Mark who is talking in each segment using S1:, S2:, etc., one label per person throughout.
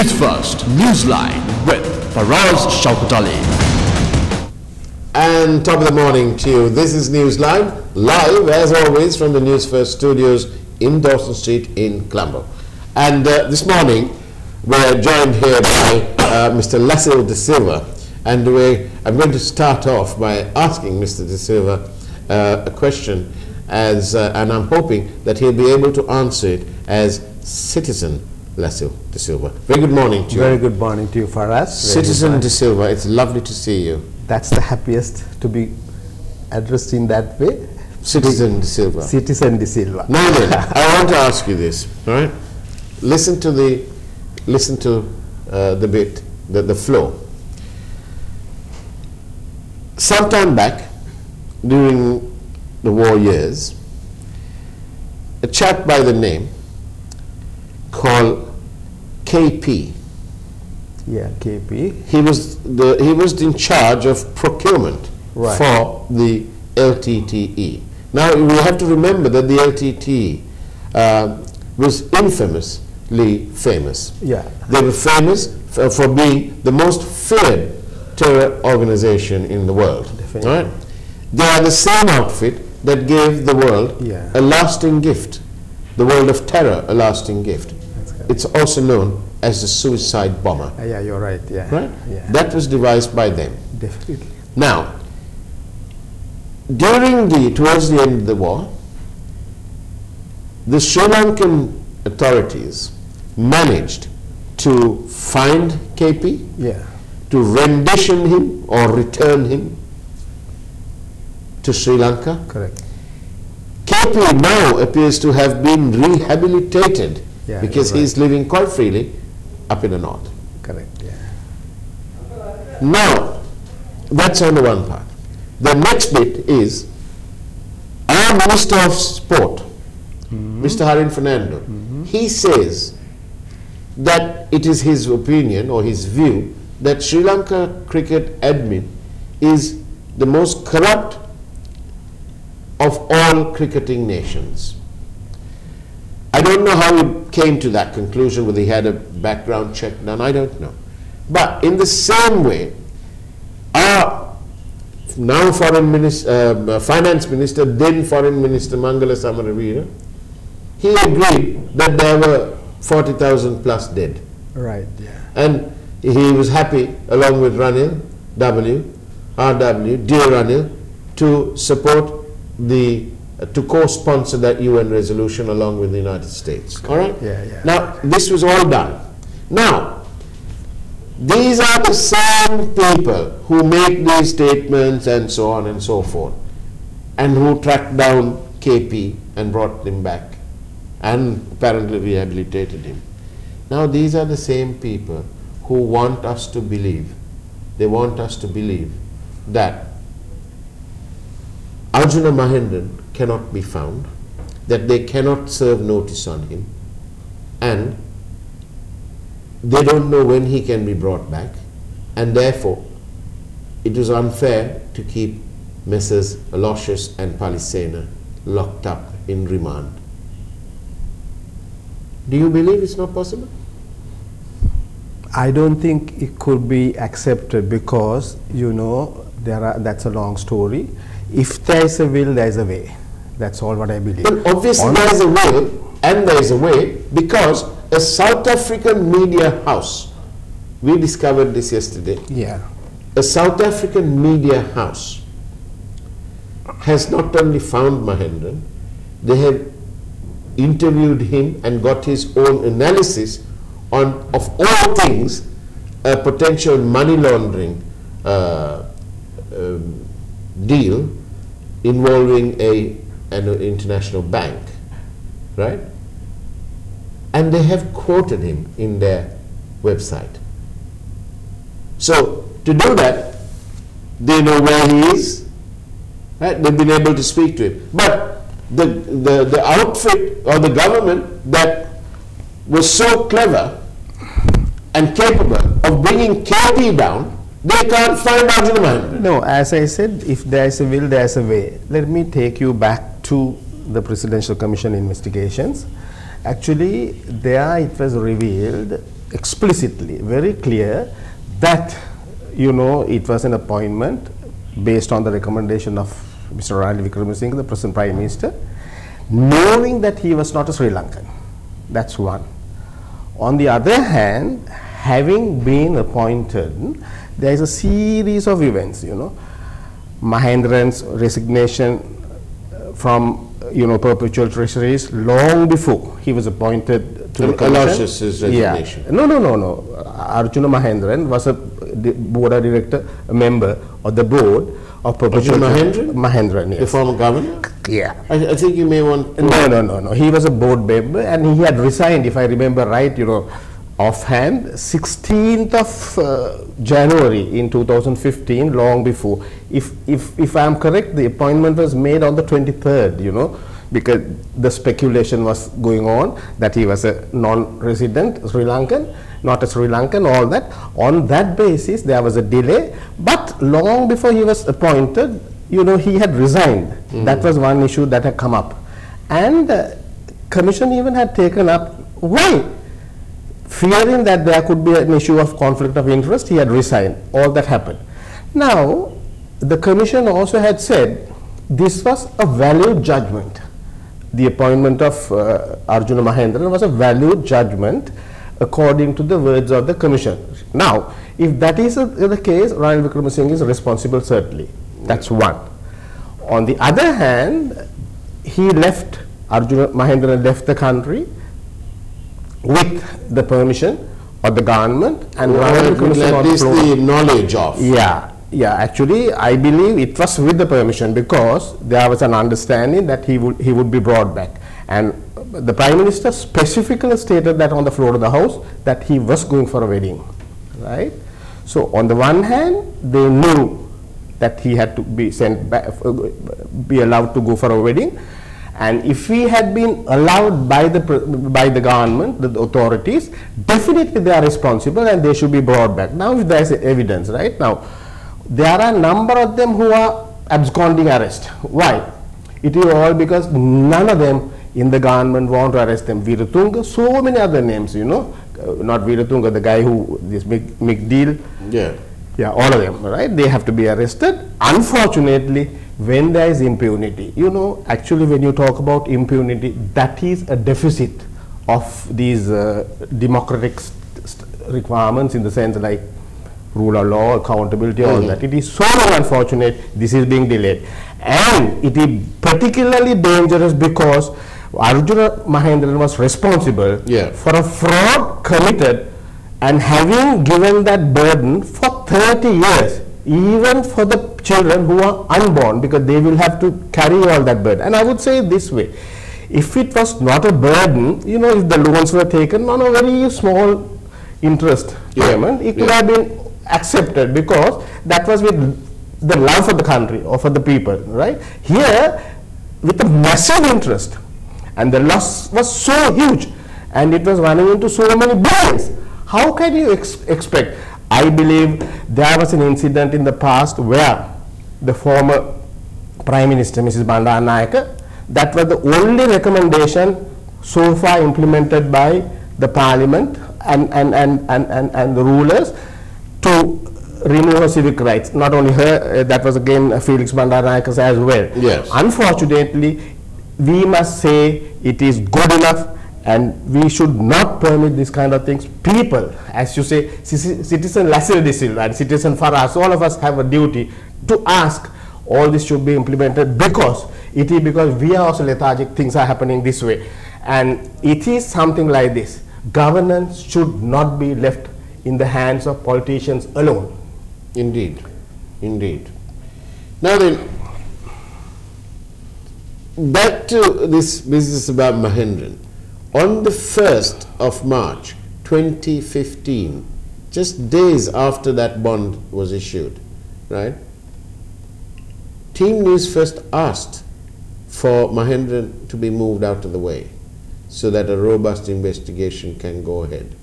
S1: News First, Newsline with Faraz Shaukatali.
S2: And top of the morning to you. This is Newsline, live as always from the Newsfirst studios in Dawson Street in Colombo. And this morning we're joined here by Mr. Lacille de Silva. And I'm going to start off by asking Mr. de Silva a question, and I'm hoping that he'll be able to answer it as citizen Lacille de Silva. Very good morning to you.
S3: Very good morning to you, Faraz.
S2: Citizen de Silva, it's lovely to see you.
S3: That's the happiest to be addressed in that way.
S2: Citizen de Silva.
S3: Citizen de Silva.
S2: Now then, I want to ask you this, all right? Listen to the bit, the flow. Sometime back, during the war years, a chap by the name called KP.
S3: Yeah, KP.
S2: He was in charge of procurement for the LTTE. Now we have to remember that the LTTE was infamously famous.
S3: Yeah.
S2: They were famous for being the most feared terror organization in the world.
S3: Definitely.
S2: Right? They are the same outfit that gave the world a lasting gift, the world of terror a lasting gift. It's also known as the suicide bomber.
S3: Yeah, you're right. Yeah.
S2: Right?
S3: Yeah.
S2: That was devised by them.
S3: Definitely.
S2: Now, towards the end of the war, the Sri Lankan authorities managed to find KP, to rendition him or return him to Sri Lanka.
S3: Correct.
S2: KP now appears to have been rehabilitated because he's living quite freely up in the north.
S3: Correct, yeah.
S2: Now, that's on the one part. The next bit is our Minister of Sport, Mr. Harin Fernando. He says that it is his opinion or his view that Sri Lanka cricket admin is the most corrupt of all cricketing nations. I don't know how he came to that conclusion, whether he had a background check done, I don't know. But in the same way, our now Finance Minister, then Foreign Minister Mangala Samaravira, he agreed that there were 40,000 plus dead.
S3: Right, yeah.
S2: And he was happy, along with Ranil, RW, dear Ranil, to support to co-sponsor that UN resolution along with the United States. All right?
S3: Yeah, yeah.
S2: Now, this was all done. Now, these are the same people who make these statements and so on and so forth, and who tracked down KP and brought him back and apparently rehabilitated him. Now, these are the same people who want us to believe, that Arjuna Mahendran cannot be found, that they cannot serve notice on him, and they don't know when he can be brought back, and therefore it is unfair to keep Messrs. Aloysius and Palisena locked up in remand. Do you believe it's not possible?
S3: I don't think it could be accepted because, you know, that's a long story. If there is a will, there is a way. That's all what I believe.
S2: Well, obviously there is a will and there is a way, because a South African media house, we discovered this yesterday, a South African media house has not only found Mahendran, they have interviewed him and got his own analysis on, of all things, a potential money laundering deal involving an international bank, right? And they have quoted him in their website. So to do that, they know where he is, right? They've been able to speak to him. But the outfit or the government that was so clever and capable of bringing KP down, they can't find Arjuna Mahendran.
S3: No, as I said, if there is a will, there is a way. Let me take you back to the Presidential Commission investigations. Actually, there it was revealed explicitly very clear that, you know, it was an appointment based on the recommendation of Mr. Ranil Wickremesinghe, the present Prime Minister, knowing that he was not a Sri Lankan. That's one. On the other hand, having been appointed, there is a series of events, you know. Mahendran's resignation from, you know, perpetual treasuries long before he was appointed to the commission.
S2: His resignation.
S3: Yeah. No. Arjuna Mahendran was a board director, a member of the board of perpetual
S2: Mahendran?
S3: Mahendran, yes.
S2: The former governor?
S3: Yeah.
S2: I think you may want...
S3: No. He was a board member and he had resigned, if I remember right, you know, offhand, 16th of January in 2015, long before. If I am correct, the appointment was made on the 23rd, you know, because the speculation was going on that he was a non-resident Sri Lankan, not a Sri Lankan, all that. On that basis, there was a delay, but long before he was appointed, you know, he had resigned. That was one issue that had come up. And Commission even had taken up, why? Fearing that there could be an issue of conflict of interest, he had resigned. All that happened. Now, the Commission also had said this was a valid judgment. The appointment of Arjuna Mahendran was a valid judgment according to the words of the Commission. Now, if that is the case, Ranil Wickremesinghe is responsible, certainly. That's one. On the other hand, Arjuna Mahendran left the country with the permission of the government and
S2: at least the knowledge of.
S3: Yeah, actually I believe it was with the permission, because there was an understanding that he would be brought back, and the Prime Minister specifically stated that on the floor of the House that he was going for a wedding, right? So on the one hand, they knew that he had to be sent back, be allowed to go for a wedding. And if he had been allowed by the government, the authorities, definitely they are responsible and they should be brought back. Now, if there is evidence, right? Now, there are a number of them who are absconding arrest. Why? It is all because none of them in the government want to arrest them. Veeratunga, so many other names, you know. Not Veeratunga, the guy who, this big deal. Yeah, all of them, right? They have to be arrested. Unfortunately, when there is impunity, you know, actually when you talk about impunity, that is a deficit of these democratic requirements, in the sense like rule of law, accountability, all that. It is so unfortunate this is being delayed. And it is particularly dangerous because Arjuna Mahendran was responsible for a fraud committed, and having given that burden for 30 years, even for the children who are unborn, because they will have to carry all that burden. And I would say this way, if it was not a burden, you know, if the loans were taken on a very small interest payment, it could have been accepted, because that was with the love for the country or for the people, right? Here, with a massive interest, and the loss was so huge, and it was running into so many billions. How can you expect? I believe there was an incident in the past where the former Prime Minister, Mrs. Bandaranaike, that was the only recommendation so far implemented by the Parliament and the rulers to remove her civic rights. Not only her, that was again Felix Bandaranaike's as well.
S2: Yes.
S3: Unfortunately, we must say it is good enough, and we should not permit this kind of things. People, as you say, citizen Lacille and citizen Faraz, all of us have a duty to ask all this should be implemented, because it is because we are also lethargic, things are happening this way. And it is something like this. Governance should not be left in the hands of politicians alone.
S2: Indeed, indeed. Now then, back to this business about Mahendran. On the 1st of March 2015, just days after that bond was issued, right, Team Newsfirst asked for Mahendran to be moved out of the way so that a robust investigation can go ahead.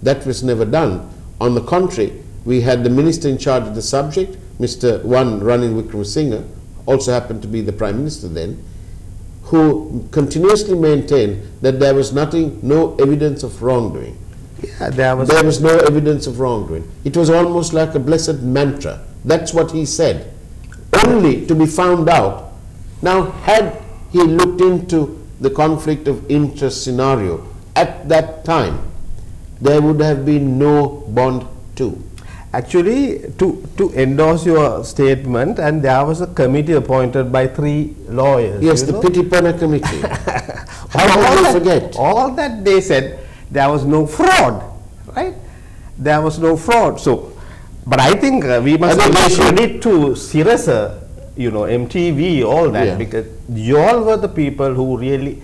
S2: That was never done. On the contrary, we had the minister in charge of the subject, Mr. Ranil Wickremesinghe, also happened to be the Prime Minister then, who continuously maintained that there was no evidence of wrongdoing.
S3: Yeah, there
S2: was no evidence of wrongdoing. It was almost like a blessed mantra. That's what he said, only to be found out. Now, had he looked into the conflict of interest scenario at that time, there would have been no bond too.
S3: Actually, to endorse your statement, and there was a committee appointed by 3 lawyers.
S2: Yes, the Pitipana committee. How could you forget?
S3: All that they said, there was no fraud, right? There was no fraud. So, but I think we must give credit to Sirasa, you know, MTV, all that, because you all were the people who really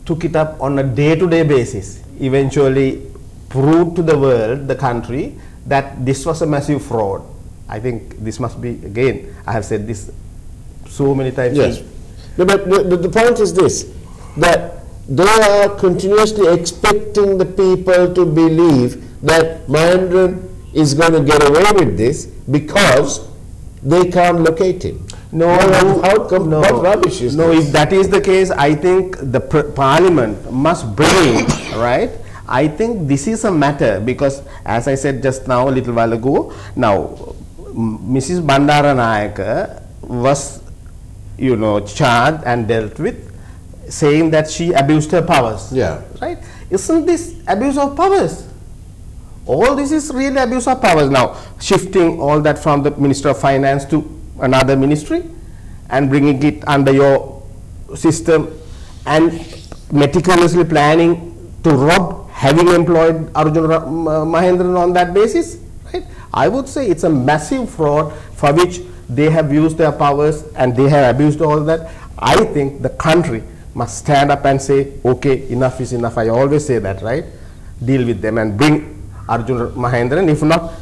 S3: took it up on a day-to-day basis, eventually proved to the world, the country, that this was a massive fraud. I think this must be, again, I have said this so many times.
S2: Yes. No, but the point is this, that they are continuously expecting the people to believe that Mahendran is going to get away with this because they can't locate him. What rubbish is this?
S3: If that is the case, I think the parliament must bring, right? I think this is a matter because, as I said just now, a little while ago, now Mrs. Bandaranayake was, you know, charged and dealt with, saying that she abused her powers.
S2: Yeah.
S3: Right? Isn't this abuse of powers? All this is really abuse of powers. Now, shifting all that from the Minister of Finance to another ministry and bringing it under your system and meticulously planning to rob, having employed Arjun Mahendran on that basis, right? I would say it's a massive fraud for which they have used their powers and they have abused all that. I think the country must stand up and say, okay, enough is enough. I always say that, right? Deal with them and bring Arjun Mahendran. If not,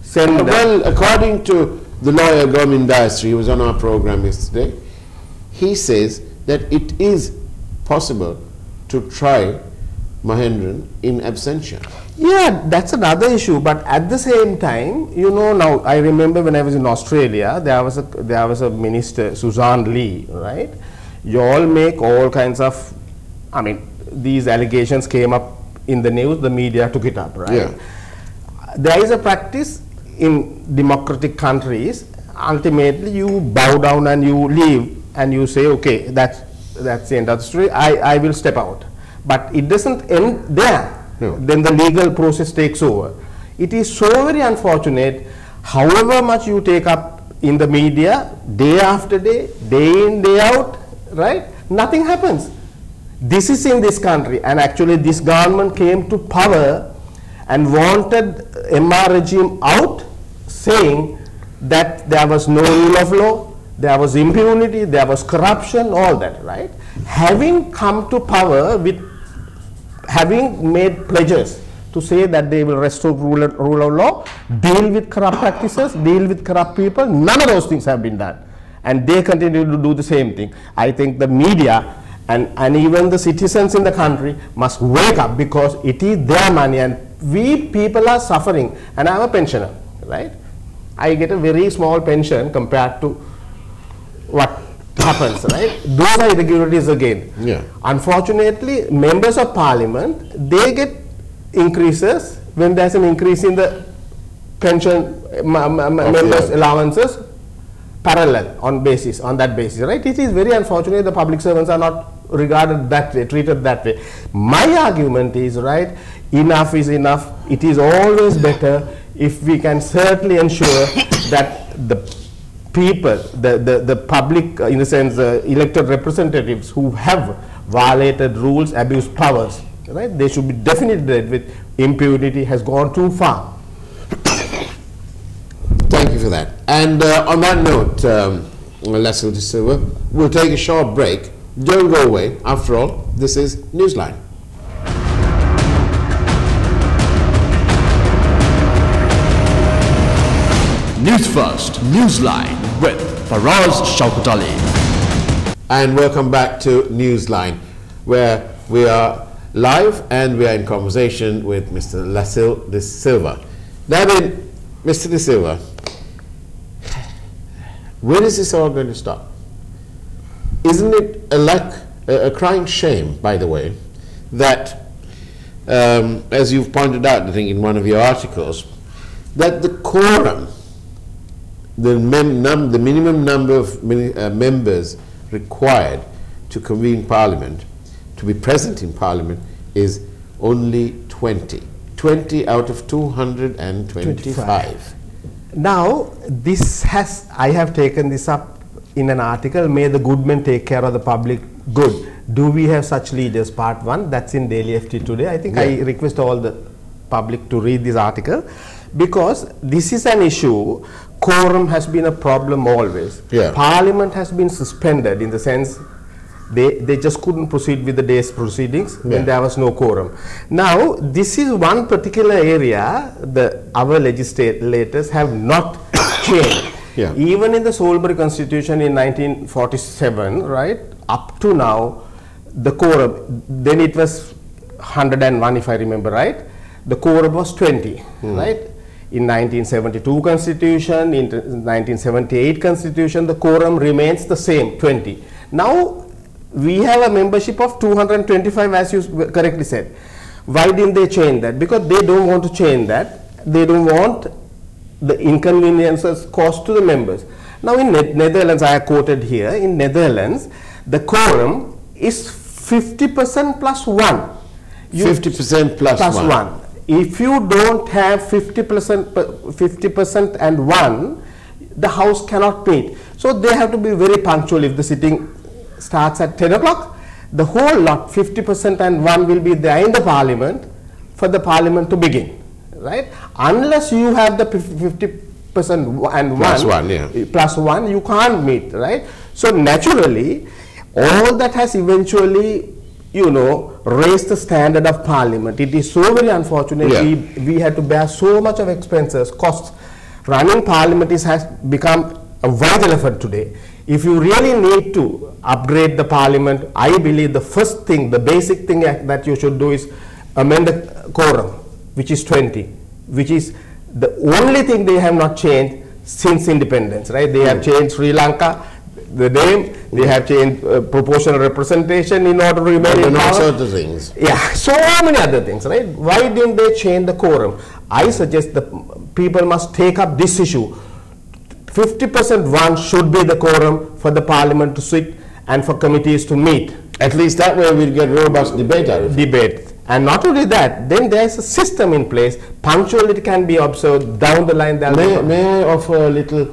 S3: send them.
S2: Well, according to the lawyer Gomindasri, he was on our program yesterday, he says that it is possible to try Mahendran in absentia.
S3: Yeah, that's another issue. But at the same time, you know, now I remember when I was in Australia, there was a minister, Suzanne Lee, right? You all make all kinds of, I mean, these allegations came up in the news, the media took it up, right?
S2: Yeah.
S3: There is a practice in democratic countries, ultimately you bow down and you leave and you say, okay, that's the end of the story, I will step out. But it doesn't end there.
S2: No.
S3: Then the legal process takes over. It is so very unfortunate, however much you take up in the media, day after day, day in, day out, right? Nothing happens. This is in this country, and actually this government came to power and wanted MR regime out, saying that there was no rule of law, there was impunity, there was corruption, all that, right? Having come to power with having made pledges to say that they will restore rule of law, deal with corrupt practices, deal with corrupt people, none of those things have been done. And they continue to do the same thing. I think the media and even the citizens in the country must wake up, because it is their money and we people are suffering. And I'm a pensioner, right? I get a very small pension compared to what happens, right? Those are irregularities again.
S2: Yeah.
S3: Unfortunately, members of parliament, they get increases when there's an increase in the pension members' allowances parallel on that basis, right? It is very unfortunate the public servants are not regarded that way, treated that way. My argument is, right, enough is enough. It is always better if we can certainly ensure that the people, the public, in the sense, elected representatives who have violated rules, abused powers, right, they should be definitely dealt with. Impunity has gone too far.
S2: Thank you for that. And on that note, Lacille de Silva, we'll take a short break. Don't go away. After all, this is Newsline.
S1: Newsfirst, Newsline with Faraz Shaukat.
S2: And welcome back to Newsline, where we are live and we are in conversation with Mr. Lacille de Silva. Now then, Mr. de Silva, when is this all going to stop? Isn't it a crying shame, by the way, that as you've pointed out, I think in one of your articles, that the quorum, the minimum number of members required to convene Parliament, to be present in Parliament, is only 20. 20 out of 225.
S3: Now, I have taken this up in an article, May the Good Men Take Care of the Public Good. Do we have such leaders? Part 1, that's in Daily FT today. I think I request all the public to read this article, because this is an issue. Quorum has been a problem always. Parliament has been suspended in the sense they just couldn't proceed with the day's proceedings when there was no quorum. Now, this is one particular area our legislators have not changed. Even in the Salisbury Constitution in 1947, right, up to now, the quorum, then it was 101 if I remember right, the quorum was 20, right? In 1972 Constitution, in 1978 Constitution, the quorum remains the same, 20. Now, we have a membership of 225, as you correctly said. Why didn't they change that? Because they don't want to change that. They don't want the inconveniences caused to the members. Now in Netherlands, I have quoted here, in Netherlands, the quorum is 50% plus 1.
S2: 50% plus 1.
S3: If you don't have 50% and 1, the House cannot meet. So they have to be very punctual. If the sitting starts at 10 o'clock, the whole lot, 50% and 1, will be there in the Parliament for the Parliament to begin, right? Unless you have the 50% and 1, plus 1, you can't meet, right? So naturally, all that has eventually, you know, raised the standard of Parliament. It is so very unfortunate we had to bear so much of expenses, costs. Running Parliament has become a vital effort today. If you really need to upgrade the Parliament, I believe the first thing, the basic thing that you should do is amend the quorum, which is 20, which is the only thing they have not changed since independence, right? They have changed Sri Lanka, the name, they have changed proportional representation in order to remain in power.
S2: All sorts of things.
S3: Yeah, so many other things, right? Why didn't they change the quorum? I suggest the people must take up this issue. 50% 1 should be the quorum for the Parliament to sit and for committees to meet.
S2: At least that way we'll get robust debate out of it.
S3: Debate. And not only that, then there is a system in place. Punctuality can be observed down the line.
S2: May I offer a little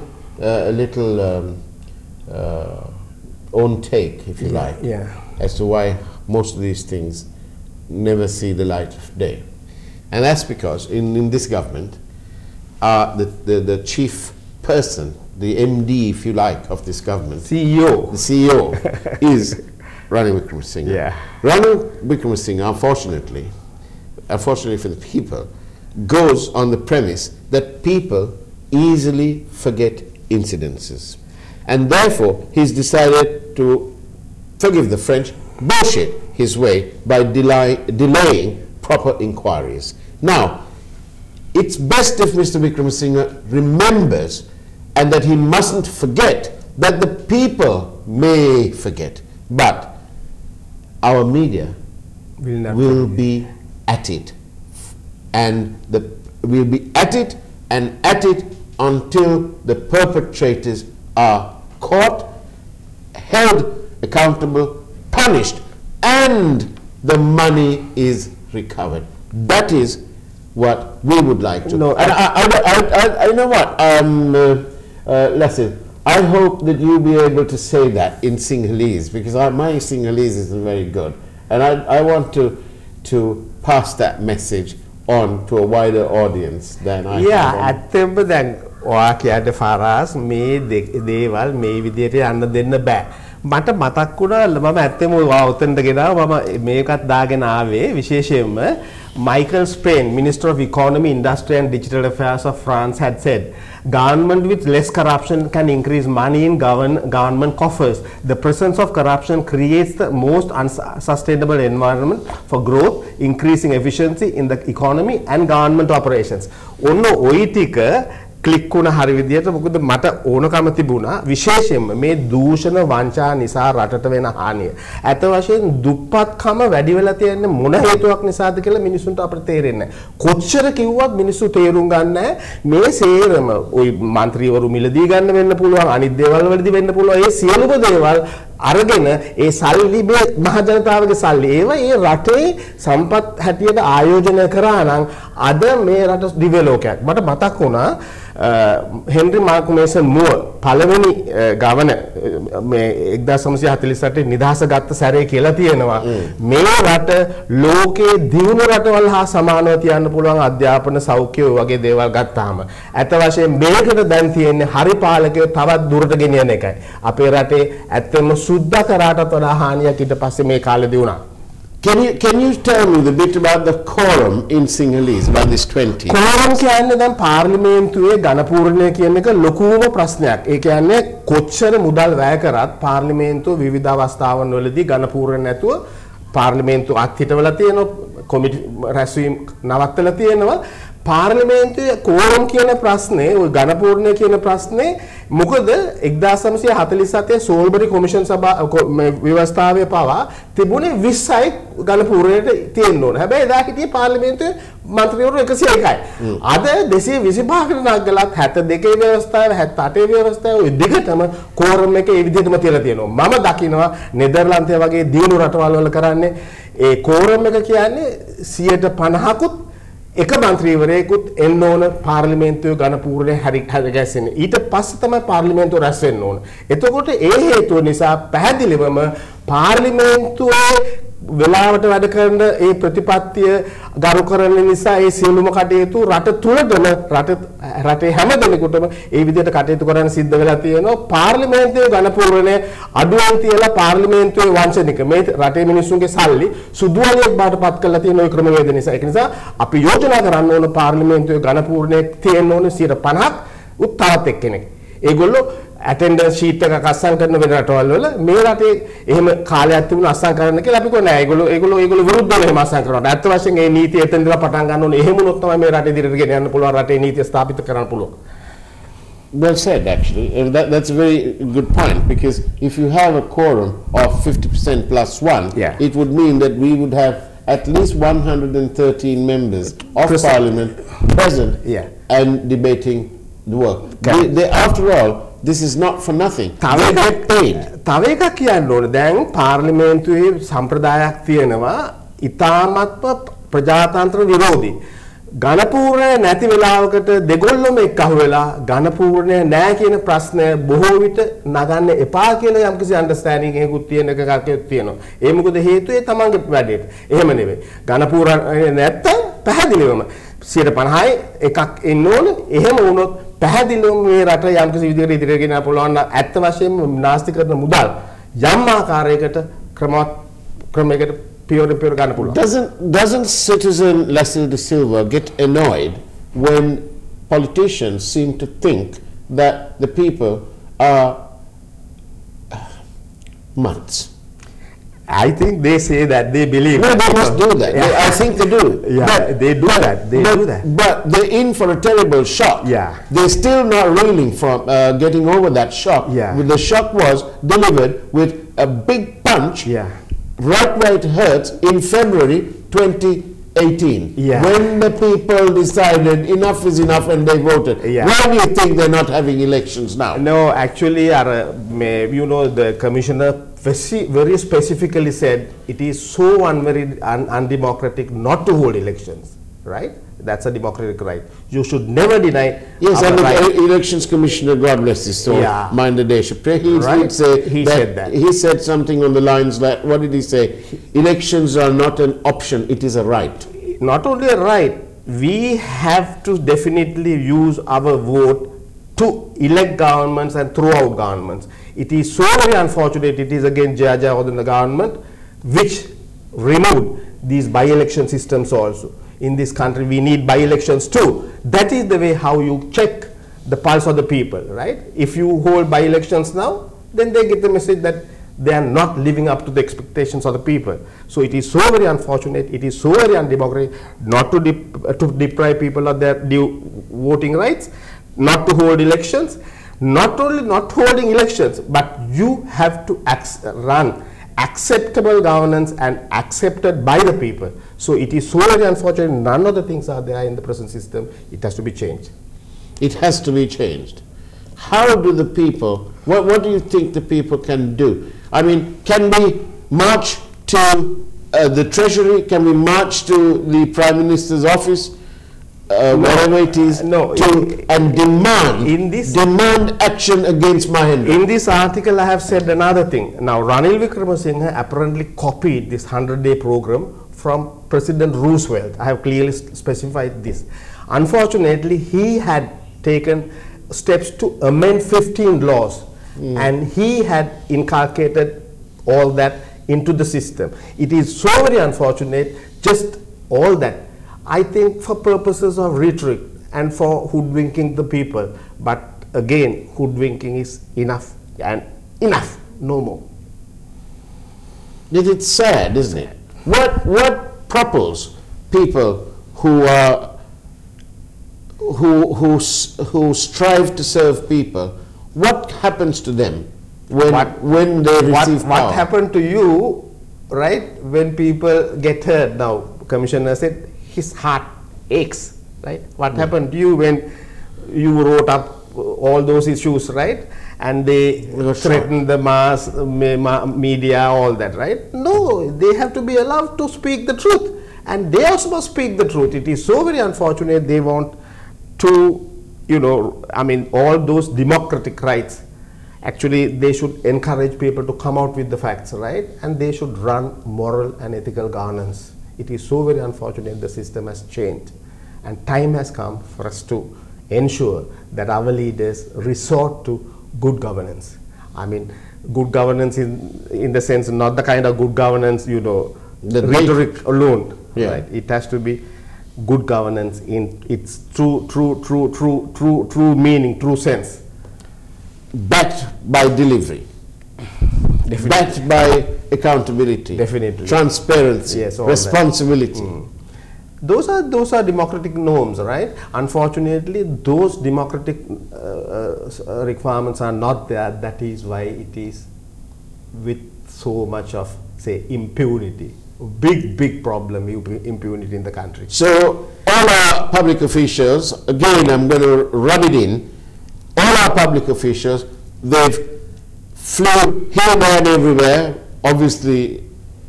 S2: own take, if you like, as to why most of these things never see the light of day. And that's because in this government, the chief person, the MD, if you like, of this government,
S3: CEO,
S2: the CEO is Ranil Wickremesinghe. Ranil Wickremesinghe, unfortunately for the people, goes on the premise that people easily forget incidences. And therefore, he's decided to, forgive the French, bullshit his way by delaying proper inquiries. Now, it's best if Mr. Wickremesinghe remembers, and that he mustn't forget, that the people may forget, but our media will be at it. And we'll be at it and at it until the perpetrators are caught, held accountable, punished, and the money is recovered. That is what we would like to.
S3: No,
S2: I know what, Lacille, I hope that you'll be able to say that in Sinhalese, because my Sinhalese isn't very good, and I want to pass that message on to a wider audience than I have.
S3: ඇත්තෙන්ම දැන් ඔයා කියන්න Faraz මේ දේවල් මේ විදියට යන්න දෙන්න බෑ. මට මතක් වුණා මම ඇත්තෙම ඔයා උතෙන්ද ගෙනාවා මම මේකත් දාගෙන ආවේ විශේෂයෙන්ම Michael Spain, Minister of Economy, Industry and Digital Affairs of France, had said, government with less corruption can increase money in government coffers. The presence of corruption creates the most unsustainable environment for growth, increasing efficiency in the economy and government operations. Onno oy tika click වුණ හරි විදියට මොකද මට ඕනකම තිබුණා විශේෂයෙන්ම මේ දූෂණ වංචා නිසා රටට වෙන හානිය. ඇත්ත වශයෙන් දුප්පත්කම වැඩි වෙලා තියෙන්නේ මොන හේතුවක් නිසාද කියලා මිනිසුන්ට අපිට තේරෙන්නේ නැහැ. කොච්චර කිව්වත් මිනිස්සු තේරුම් ගන්නෑ මේ සේරම ওই മന്ത്രിවරු මිලදී ගන්න වෙන්න පුළුවන් අනිත් දේවල් වලදී වෙන්න පුළුවන් ඒ සියලුම දේවල් අරගෙන ඒ සල්ලි මේ මහ ජනතාවගේ සල්ලි ඒවා ඒ රටේ සම්පත් හැටියට ආයෝජනය කරා නම් අද මේ රට දිව්‍ය ලෝකයක්. මට මතක් වුණා හෙන්රි මාර්ක් මේසන් මුව පළවෙනි ගවන මේ 1948 නිදහස ගත්ත සැරේ කියලා තියෙනවා මේ රට ලෝකයේ දියුණු රටවල් හා සමානව තියන්න පුළුවන් අධ්‍යාපන සෞඛ්‍ය වගේ දේවල් ගත්තාම ඇත්ත වශයෙන් මේකට දැන් තියෙන්නේ හරි පාලකයෝ තවත් දුරට ගෙනියන එකයි. අපේ රටේ ඇත්තම සුද්ධ කරාටත් වඩා හානියක් ඊට පස්සේ මේ කාලෙදී වුණා.
S2: Can you tell me a bit about the quorum in Sinhalese about this 20?
S3: quorum කියන්නේ දැන් පාර්ලිමේන්තුවේ ඝනපූර්ණය කියන එක ලොකුම ප්‍රශ්නයක්. ඒ කියන්නේ කොච්චර මුදල් වැය කරත් පාර්ලිමේන්තුව විවිධ අවස්ථාවන් වලදී ඝනපූර්ණ නැතුව පාර්ලිමේන්තුව අත්හිටවලා තියෙනවා කොමිටි රැස්වීම් නවත්තලා තියෙනවා. පාර්ලිමේන්තුවේ quorum කියන ප්‍රශ්නේ ওই ඝනපූර්ණය කියන ප්‍රශ්නේ මොකද 1947 සෝල්බරි කොමිෂන් ව්‍යවස්ථාවේ පවා තිබුණේ 20යි ඝනපූර්ණයට තියෙන්න ඕන. හැබැයි එදා හිටියේ පාර්ලිමේන්තුවේ මන්ත්‍රීවරු 101යි. අද 225කට නගලත් 72 ව්‍යවස්ථාවේ 78 ව්‍යවස්ථාවේ ওই දෙකටම quorum එක ඒ විදිහටම තියලා තියෙනවා. මම දකිනවා නෙදර්ලන්තය වගේ දියුණු රටවල් වල කරන්නේ ඒ quorum එක කියන්නේ 50%කුත් එක මන්ත්‍රීවරයෙකුත් එන්න ඕන පාර්ලිමේන්තුවේ ඝනපූර්ණය හරි ගැසෙන්නේ. ඊට පස්සේ තමයි පාර්ලිමේන්තුව රැස් වෙන්න ඕන. එතකොට ඒ හේතුව නිසා පැහැදිලිවම පාර්ලිමේන්තුවේ වෙලාවට වැඩ කරන ඒ ප්‍රතිපත්තිය ගරු කරන නිසා ඒ සියලුම කටයුතු රට තුලදම රටේ හැම දෙනෙකුටම ඒ විදිහට කටයුතු කරන්න සිද්ධ වෙලා තියෙනවා. පාර්ලිමේන්තුවේ ඝනපූර්ණය අඩුවෙන් තියලා පාර්ලිමේන්තුවේ වංචනික මේ රටේ මිනිස්සුන්ගේ සල්ලි සුදුවලියක් බාටපත් කරලා තියෙන ওই ක්‍රමවේද නිසා. ඒක නිසා අපි යෝජනා කරන්න ඕන පාර්ලිමේන්තුවේ ඝනපූර්ණය තියෙන්න ඕන 50% උත්තරත් එක්කෙනෙක්. ඒගොල්ලෝ attendance sheet එකක් අස්සම් කරන වෙන රටවල් වල මේ රටේ එහෙම කාලයක් තිබුණා අස්සම් කරන්න කියලා අපි කොහොනේ ඒගොල්ලෝ විරුද්ධව එහෙම අස්සම් කරනවා. ඇත්ත වශයෙන් මේ නීතිය එතන ඉඳලා පටන් ගන්න ඕනේ. එහෙම වුණොත් තමයි මේ රටේ ඉදිරියට ගෙන යන්න පුළුවන් රටේ නීතිය ස්ථාපිත කරන්න පුළුවන්.
S2: Well said, actually. That's a very good point, because if you have a quorum of 50% plus 1, it would mean that we would have at least 113 members of Parliament present and debating the work. After all, this is not for nothing. They get paid.
S3: තව එකක් කියන්න ඕනේ. දැන් පාර්ලිමේන්තුවේ සම්ප්‍රදායක් තියෙනවා ඉතාමත්ම ප්‍රජාතන්ත්‍ර විරෝධී. ඝනපූර්ණය නැති වෙලාවකට දෙගොල්ලොම එක්කහුව වෙලා ඝනපූර්ණය නැහැ කියන ප්‍රශ්නය බොහෝ විට නගන්න එපා කියලා යම්කිසි අන්ඩර්ස්ටෑන්ඩින් එකකුත් තියෙන එකක් තියෙනවා. ඒ මොකද හේතුව ඒ තමන්ගේ වැඩේට. එහෙම නෙවෙයි. ඝනපූර්ණය නැත්තම් පැහැදිලිවම 50%යි එකක් එන්න ඕනේ. එහෙම වුණොත් පැහැදිලිවම මේ රට යම්කිසි විදිහකට ඉදිරියට ගෙන යන්න පුළුවන් නම් ඇත්ත වශයෙන්ම නාස්ති කරන මුදල් යම් ආකාරයකට ක්‍රමයකට පියවර ගන්න පුළුවන්.
S2: Doesn't citizen Lacille de Silva get annoyed when politicians seem to think that the people are months?
S3: I think they say that they believe.
S2: No, they must do that. I think they do.
S3: They do that.
S2: But they're in for a terrible shock. They're still not reeling from getting over that shock. The shock was delivered with a big punch right where it hurts in February 2018. When the people decided enough is enough and they voted. Why do you think they're not having elections now?
S3: No, actually, you know, the commissioner very specifically said it is so undemocratic not to hold elections, right? That's a democratic right. You should never deny.
S2: Yes, and the elections commissioner, God bless his soul, Mahinda Deshapre, he said that. He said something on the lines like, what did he say? Elections are not an option, it is a right.
S3: Not only a right, we have to definitely use our vote to elect governments and throw out governments. It is so very unfortunate, it is again Jaja or the government which removed these by-election systems also. In this country we need by-elections too. That is the way how you check the pulse of the people, right? If you hold by-elections now, then they get the message that they are not living up to the expectations of the people. So it is so very unfortunate, it is so very undemocratic not to deprive people of their due voting rights. not to hold elections. Not only not holding elections, but you have to run acceptable governance and accepted by the people. So it is so very unfortunate none of the things are there in the present system. It has to be changed.
S2: It has to be changed. How do the people, what do you think the people can do? I mean, can we march to the Treasury? Can we march to the Prime Minister's office? Whatever it is, and demand action against Mahendra.
S3: In this article, I have said another thing. Now, Ranil Wickremesinghe apparently copied this 100-day program from President Roosevelt. I have clearly specified this. Unfortunately, he had taken steps to amend 15 laws, and he had inculcated all that into the system. It is so very unfortunate, just all that. I think for purposes of rhetoric and for hoodwinking the people, but again, hoodwinking is enough and enough, no more.
S2: It's sad, isn't it? What propels people who are who strive to serve people? What happens to them when they receive power?
S3: What happened to you, right? When people get hurt, now Commissioner said his heart aches, right? What happened to you when you wrote up all those issues, right? And they threatened the mass media, all that, right? No, they have to be allowed to speak the truth, and they also must speak the truth. It is so very unfortunate they want to, you know, I mean, all those democratic rights. Actually, they should encourage people to come out with the facts, right? And they should run moral and ethical governance. It is so very unfortunate the system has changed, and time has come for us to ensure that our leaders resort to good governance. I mean, good governance in the sense, not the kind of good governance, you know, the rhetoric alone, right? It has to be good governance in its true meaning, true sense.
S2: Backed by delivery. Definitely. Backed by accountability,
S3: definitely,
S2: transparency, yes, responsibility.
S3: Those are democratic norms, right? Unfortunately, those democratic requirements are not there. That is why it is with so much of, say, impunity. Big problem, impunity in the country.
S2: So all our public officials, again, I'm going to rub it in. All our public officials, they've flew here, there, and everywhere, obviously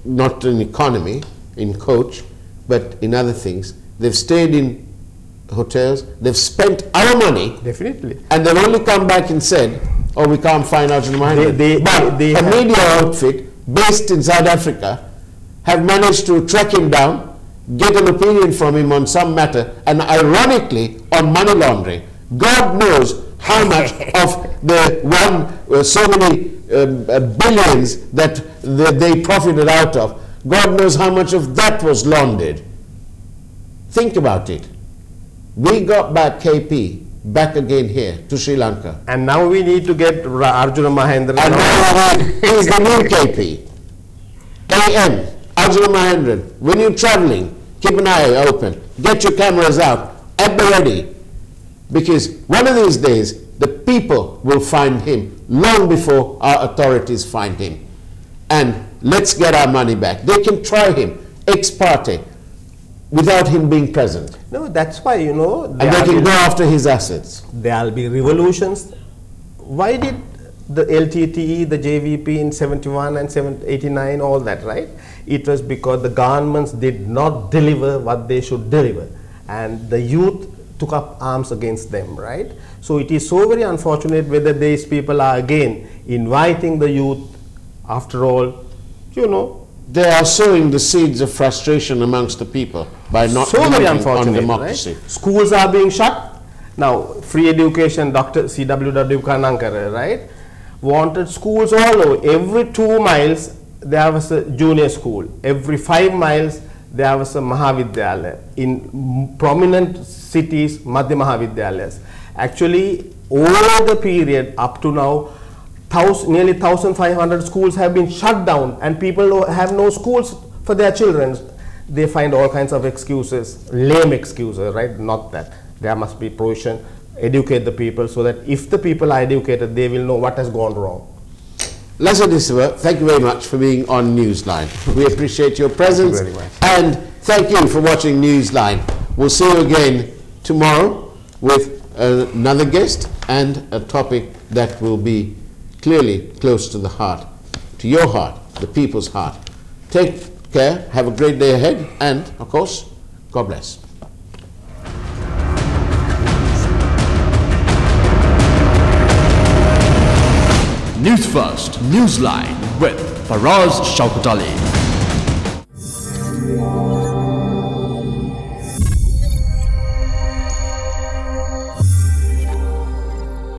S2: not in economy, in coach, but in other things. They've stayed in hotels, they've spent our money.
S3: Definitely.
S2: And they've only come back and said, oh, we can't find out in the mind. But a media outfit based in South Africa have managed to track him down, get an opinion from him on some matter, and ironically on money laundering. God knows how much of the so many billions that they profited out of, God knows how much of that was laundered. Think about it. We got back KP back again here to Sri Lanka.
S3: And now we need to get Arjuna Mahendran.
S2: And now he's the new KP. AM, Arjuna Mahendran. When you're traveling, keep an eye open. Get your cameras out at the ready. Because one of these days, the people will find him long before our authorities find him. And let's get our money back. They can try him ex parte without him being present.
S3: No, that's why, you know.
S2: And they can go after his assets.
S3: There will be revolutions. Why did the LTTE, the JVP in 71 and 89, all that, right? It was because the governments did not deliver what they should deliver. And the youth took up arms against them, right? So it is so very unfortunate whether these people are again inviting the youth. After all, you know,
S2: they are sowing the seeds of frustration amongst the people by not
S3: so very
S2: on
S3: democracy. Right? Schools are being shut. Now, free education, Dr. C.W.W. Kanankara, right, wanted schools all over. Every 2 miles, there was a junior school. Every 5 miles, there was a Mahavidyalaya. In prominent cities, Madhya Mahavidyalayas. Actually, over the period up to now, nearly 1,500 schools have been shut down, and people have no schools for their children. They find all kinds of excuses, lame excuses, right? Not that. There must be provision educate the people, so that if the people are educated, they will know what has gone wrong.
S2: Lacille, thank you very much for being on Newsline. We appreciate your presence.
S3: Thank you very much.
S2: And thank you for watching Newsline. We'll see you again tomorrow with another guest and a topic that will be clearly close to the heart, to your heart, the people's heart. Take care, have a great day ahead, and of course, God bless.
S1: News First, Newsline with Faraz Shaukat Ali.